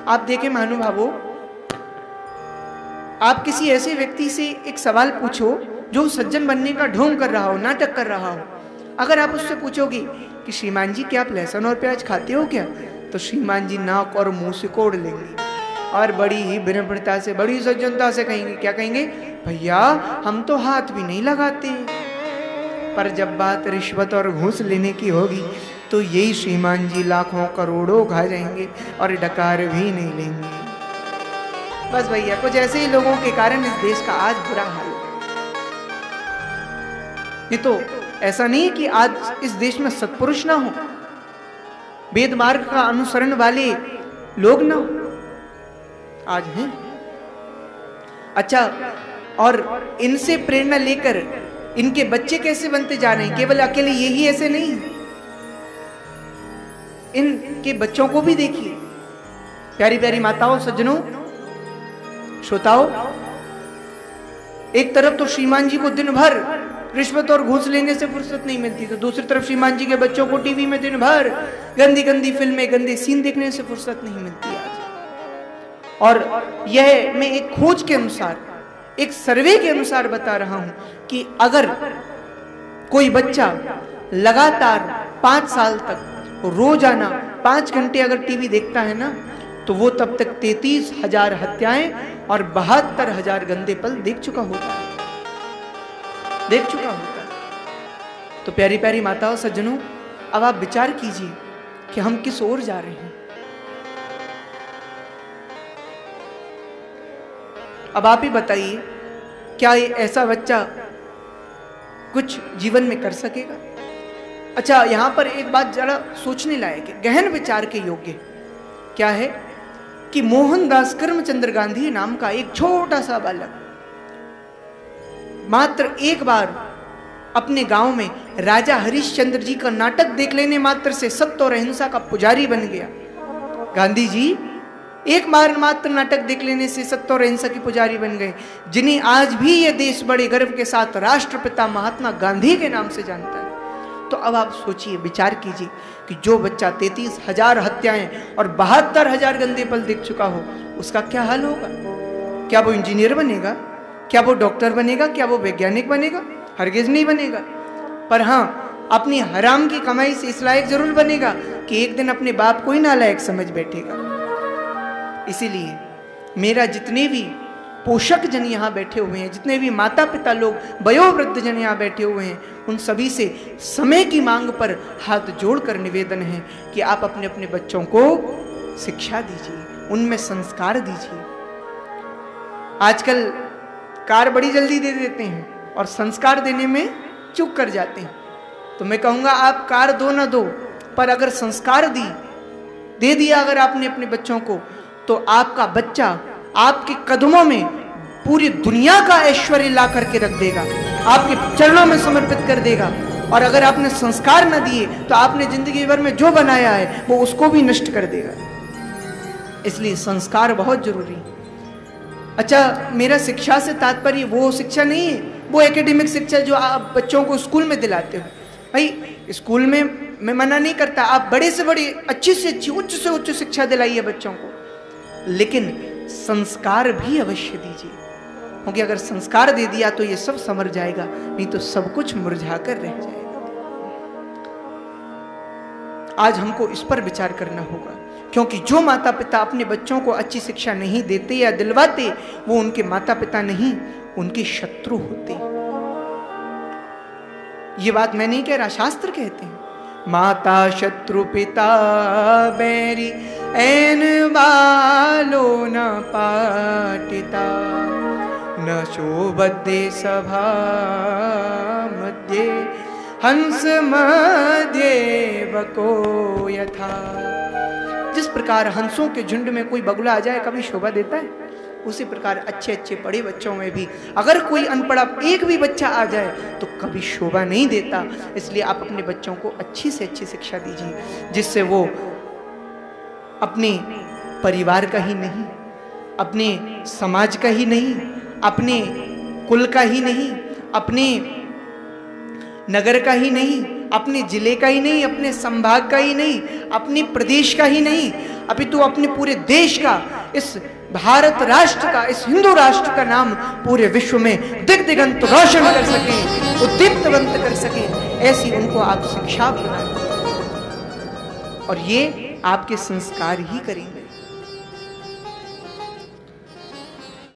आप देखें महानुभावों, आप किसी ऐसे व्यक्ति से एक सवाल पूछो जो सज्जन बनने का ढोंग कर रहा हो, नाटक कर रहा हो। अगर आप उससे पूछोगे कि श्रीमान जी क्या आप लहसुन और प्याज खाते हो क्या, तो श्रीमान जी नाक और मुंह से कोड़ लेंगे और बड़ी ही विनम्रता से, बड़ी सज्जनता से कहेंगे, क्या कहेंगे, भैया हम तो हाथ भी नहीं लगाते। पर जब बात रिश्वत और घूस लेने की होगी तो यही श्रीमान जी लाखों करोड़ों खा जाएंगे और डकार भी नहीं लेंगे। बस भैया, कुछ ऐसे ही लोगों के कारण इस देश का आज बुरा हाल है। ये तो ऐसा नहीं कि आज इस देश में सत्पुरुष ना हो, वेद मार्ग का अनुसरण वाले लोग ना हो, आज हैं। अच्छा, और इनसे प्रेरणा लेकर इनके बच्चे कैसे बनते जा रहे हैं, केवल अकेले यही ऐसे नहीं, इनके बच्चों को भी देखिए। प्यारी प्यारी माताओं, सज्जनों, श्रोताओं, एक तरफ तो श्रीमान जी को दिन भर रिश्वत और घूस लेने से फुर्सत नहीं मिलती, तो दूसरी तरफ श्रीमान जी के बच्चों को टीवी में दिन भर गंदी गंदी फिल्में, गंदे सीन देखने से फुर्सत नहीं मिलती आज। और यह मैं एक खोज के अनुसार, एक सर्वे के अनुसार बता रहा हूं कि अगर कोई बच्चा लगातार 5 साल तक रोजाना 5 घंटे अगर टीवी देखता है ना, तो वो तब तक 33,000 हत्याएं और 72,000 गंदे पल देख चुका होता है, देख चुका होता है। तो प्यारी प्यारी माताओं, सज्जनों, अब आप विचार कीजिए कि हम किस ओर जा रहे हैं। अब आप ही बताइए, क्या ये ऐसा बच्चा कुछ जीवन में कर सकेगा? अच्छा, यहां पर एक बात जरा सोचने लायक है, गहन विचार के योग्य। क्या है कि मोहनदास करमचंद गांधी नाम का एक छोटा सा बालक मात्र एक बार अपने गांव में राजा हरिश्चंद्र जी का नाटक देख लेने मात्र से सत्य और अहिंसा का पुजारी बन गया। गांधी जी एक बार मात्र नाटक देख लेने से सत्य और अहिंसा के पुजारी बन गए, जिन्हें आज भी यह देश बड़े गर्व के साथ राष्ट्रपिता महात्मा गांधी के नाम से जानता है। तो अब आप सोचिए, विचार कीजिए कि जो बच्चा 33,000 हत्याएं और 72,000 गंदे पल देख चुका हो, उसका क्या हाल होगा? क्या वो इंजीनियर बनेगा? क्या वो डॉक्टर बनेगा? क्या वो वैज्ञानिक बनेगा? हरगिज नहीं बनेगा। पर हाँ, अपनी हराम की कमाई से इस लायक जरूर बनेगा कि एक दिन अपने बाप को ही नालायक समझ बैठेगा। इसीलिए मेरा जितने भी पोषक जन यहाँ बैठे हुए हैं, जितने भी माता पिता लोग, वयोवृद्ध जन यहाँ बैठे हुए हैं, उन सभी से समय की मांग पर हाथ जोड़कर निवेदन है कि आप अपने अपने बच्चों को शिक्षा दीजिए, उनमें संस्कार दीजिए। आजकल कार बड़ी जल्दी दे देते हैं और संस्कार देने में चूक कर जाते हैं। तो मैं कहूँगा, आप कार दो ना दो, पर अगर संस्कार दे दिया अगर आपने अपने बच्चों को, तो आपका बच्चा आपके कदमों में पूरी दुनिया का ऐश्वर्य ला करके रख देगा, आपके चरणों में समर्पित कर देगा। और अगर आपने संस्कार न दिए तो आपने जिंदगी भर में जो बनाया है वो उसको भी नष्ट कर देगा। इसलिए संस्कार बहुत जरूरी है। अच्छा, मेरा शिक्षा से तात्पर्य वो शिक्षा नहीं है, वो एकेडमिक शिक्षा जो आप बच्चों को स्कूल में दिलाते हो। भाई, स्कूल में मैं मना नहीं करता, आप बड़े से बड़ी, अच्छी से अच्छी, उच्च से उच्च शिक्षा दिलाइए बच्चों को, लेकिन संस्कार भी अवश्य दीजिए। क्योंकि अगर संस्कार दे दिया तो ये सब समर जाएगा, नहीं तो सब कुछ मुरझा कर रह जाएगा। आज हमको इस पर विचार करना होगा, क्योंकि जो माता पिता अपने बच्चों को अच्छी शिक्षा नहीं देते या दिलवाते, वो उनके माता पिता नहीं, उनके शत्रु होते। ये बात मैं नहीं कह रहा, शास्त्र कहते हैं, माता शत्रु पिता बैरी ऐन बालो न पाटिता, न शोभते सभा मध्य हंस मध्य बको यथा। जिस प्रकार हंसों के झुंड में कोई बगुला आ जाए कभी शोभा देता है, उसी प्रकार अच्छे अच्छे बड़े बच्चों में भी अगर कोई अनपढ़ा एक भी बच्चा आ जाए तो कभी शोभा नहीं देता। इसलिए आप अपने बच्चों को अच्छी से अच्छी शिक्षा दीजिए, जिससे वो अपने परिवार का ही नहीं, अपने समाज का ही नहीं, अपने कुल का ही नहीं, अपने नगर का ही नहीं, अपने जिले का ही नहीं, अपने संभाग का ही नहीं, अपने प्रदेश का ही नहीं, अपितु अपने पूरे देश का, इस भारत राष्ट्र का, इस हिंदू राष्ट्र का नाम पूरे विश्व में दिग्दिगंत रोशन कर सकें, उद्दीप्तवंत कर सकें, ऐसी उनको आप शिक्षा प्रदान करें। और ये आपके संस्कार ही करेंगे।